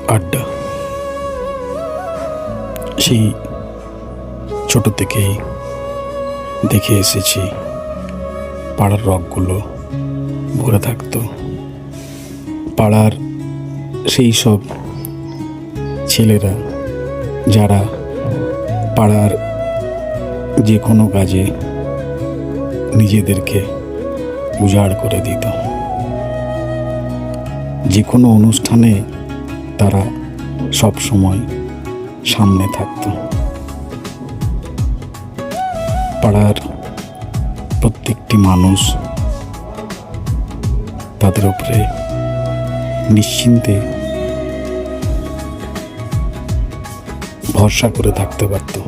আড্ডা সেই ছোট থেকেই দেখে এসেছি। পাড়ার রকগুলো ভরে থাকতো। পাড়ার সেই সব ছেলেরা যারা পাড়ার যে কোনো কাজে নিজেদেরকে উজাড় করে দিত। যে কোনো অনুষ্ঠানে তারা সব সময় সামনে থাকত। পাড়ার প্রত্যেকটি মানুষ তাদের উপরে নিশ্চিন্তে ভরসা করে থাকতে পারত।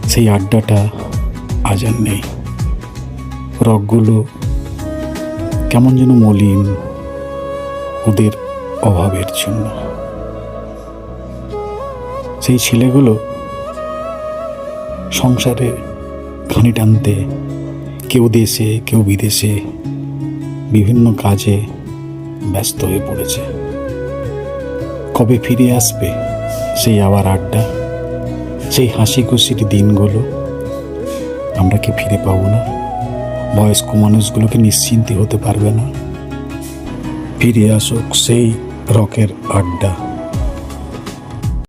সেই আড্ডাটা আজ আর নেই। রকগুলো কেমন যেন মলিন ওদের অভাবের জন্য। সেই ছেলেগুলো সংসারে ঘানি টানতে কেউ দেশে কেউ বিদেশে বিভিন্ন কাজে ব্যস্ত হয়ে পড়েছে। কবে ফিরে আসবে সেই আবার আড্ডা, সেই হাসি খুশির দিনগুলো? আমরা কি ফিরে পাবো না? বয়স্ক মানুষগুলোকে নিশ্চিন্তে হতে পারবে না? ফিরে আসুক সেই রকের আড্ডা।